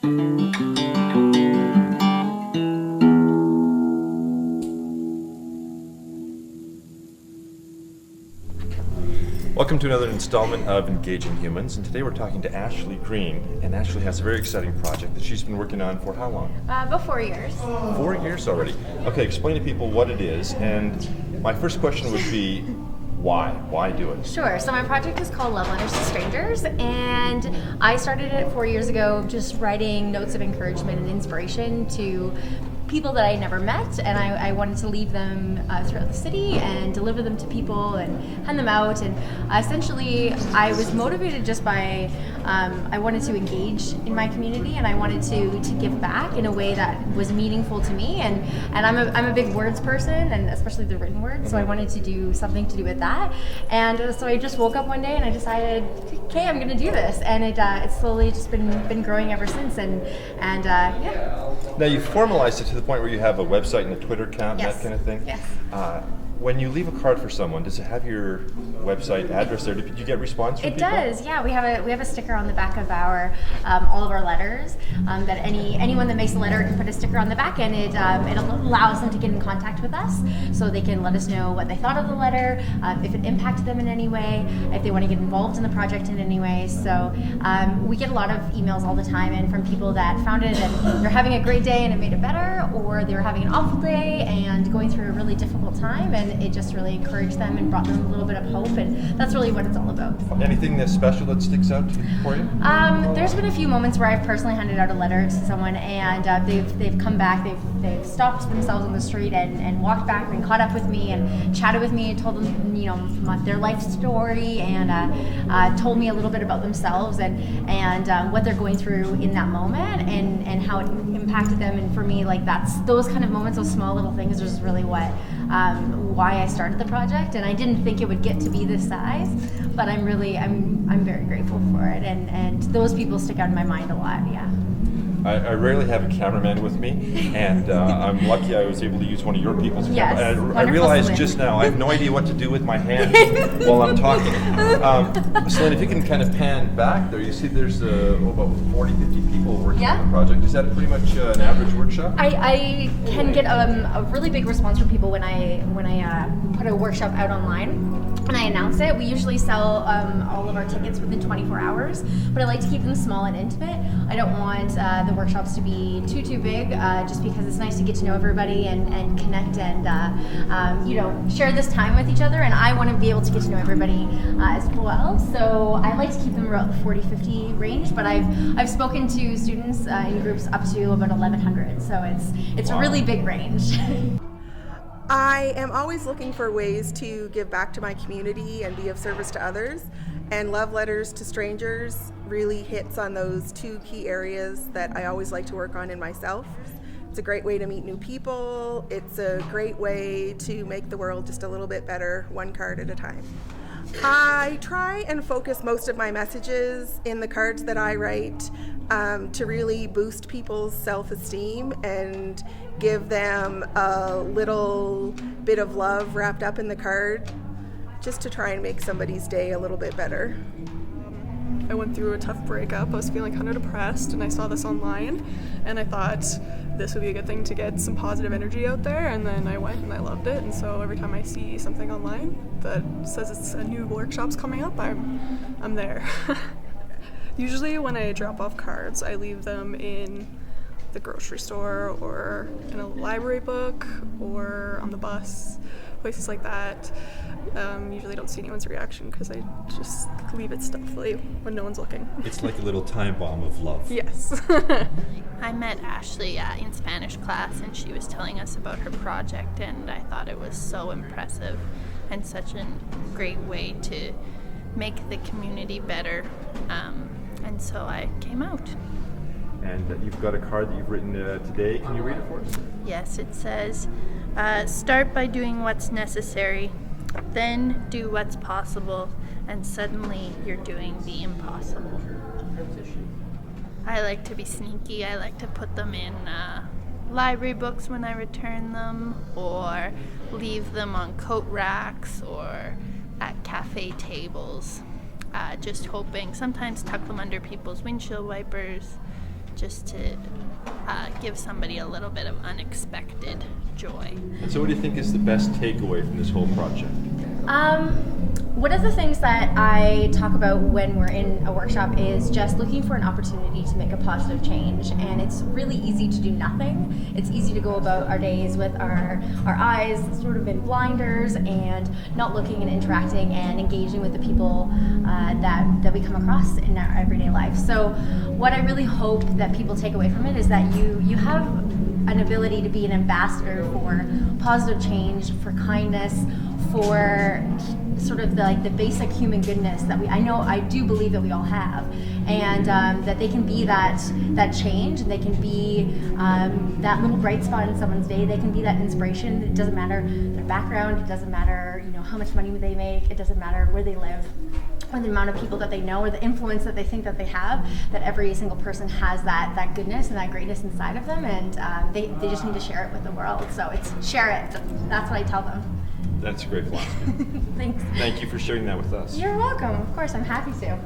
Welcome to another installment of Engaging Humans, and today we're talking to Ashley Green, and Ashley has a very exciting project that she's been working on for how long? About 4 years. 4 years already. Okay, explain to people what it is, and my first question would be, why? Why do it? Sure. So my project is called Love Letters to Strangers, and I started it 4 years ago, just writing notes of encouragement and inspiration to people that I never met, and I wanted to leave them throughout the city and deliver them to people and hand them out. And essentially, I was motivated just by I wanted to engage in my community, and I wanted to give back in a way that was meaningful to me. And I'm a big words person, and especially the written words. So I wanted to do something to do with that. And so I just woke up one day and I decided, okay, I'm going to do this, and it's slowly just been growing ever since. And yeah. Now you've formalized it to the point where you have a website and a Twitter account, Yes. that kind of thing. Yes. When you leave a card for someone, does it have your website address there? Did you get response from It people? does, yeah. We have a sticker on the back of our all of our letters that anyone that makes a letter can put a sticker on the back, and it allows them to get in contact with us, so they can let us know what they thought of the letter, if it impacted them in any way, if they want to get involved in the project in any way. So we get a lot of emails all the time, and from people that found it and they're having a great day and it made it better, or they were having an awful day and going through a really difficult time, and it just really encouraged them and brought them a little bit of hope, and that's really what it's all about. Anything that's special that sticks out for you? There's been a few moments where I've personally handed out a letter to someone, and they've come back, they've stopped themselves on the street and walked back and caught up with me and chatted with me and told them, their life story, and told me a little bit about themselves and what they're going through in that moment, and how it impacted them. And for me, like, that's those kind of moments, those small little things, is really what why I started the project. And I didn't think it would get to be this size, but I'm very grateful for it, and those people stick out in my mind a lot. Yeah. I rarely have a cameraman with me, and I'm lucky I was able to use one of your people's Yes, cameras. I realized just now I have no idea what to do with my hands while I'm talking. Celine, if you can kind of pan back there, you see there's about 40, 50 people working on the project. Is that pretty much an average workshop? I can get a really big response from people when I put a workshop out online. When I announce it, we usually sell all of our tickets within 24 hours, but I like to keep them small and intimate. I don't want the workshops to be too big, just because it's nice to get to know everybody and connect and share this time with each other, and I want to be able to get to know everybody as well. So I like to keep them around the 40-50 range, but I've spoken to students in groups up to about 1,100, so it's a really big range. I am always looking for ways to give back to my community and be of service to others, and Love Letters to Strangers really hits on those two key areas that I always like to work on in myself. It's a great way to meet new people. It's a great way to make the world just a little bit better, one card at a time. I try and focus most of my messages in the cards that I write to really boost people's self-esteem and give them a little bit of love wrapped up in the card, just to try and make somebody's day a little bit better. I went through a tough breakup. I was feeling kind of depressed, and I saw this online, and I thought this would be a good thing to get some positive energy out there. And then I went and I loved it, and so every time I see something online that says it's a new workshop's coming up, I'm there. Usually when I drop off cards, I leave them in the grocery store or in a library book or on the bus, places like that. Usually don't see anyone's reaction because I just leave it stealthily when no one's looking. It's like a little time bomb of love. Yes. I met Ashley in Spanish class, and she was telling us about her project, and I thought it was so impressive and such a great way to make the community better, and so I came out. And you've got a card that you've written today. Can you read it for us? Yes, it says, start by doing what's necessary, then do what's possible, and suddenly you're doing the impossible. I like to be sneaky. I like to put them in library books when I return them, or leave them on coat racks or at cafe tables, just hoping, sometimes tuck them under people's windshield wipers, just to give somebody a little bit of unexpected joy. And so what do you think is the best takeaway from this whole project? One of the things that I talk about when we're in a workshop is just looking for an opportunity to make a positive change. And it's really easy to do nothing. It's easy to go about our days with our eyes sort of in blinders and not looking and interacting and engaging with the people that we come across in our everyday life. So what I really hope that people take away from it is that you have an ability to be an ambassador for positive change, for kindness, for sort of the basic human goodness that I do believe that we all have, and that they can be that change, and they can be that little bright spot in someone's day. They can be that inspiration. It doesn't matter their background. It doesn't matter how much money they make. It doesn't matter where they live, or the amount of people that they know, or the influence that they think that they have. That every single person has that goodness and that greatness inside of them, and they just need to share it with the world. So it's share it. That's what I tell them. That's a great philosophy. Thanks. Thank you for sharing that with us. You're welcome. Of course, I'm happy to.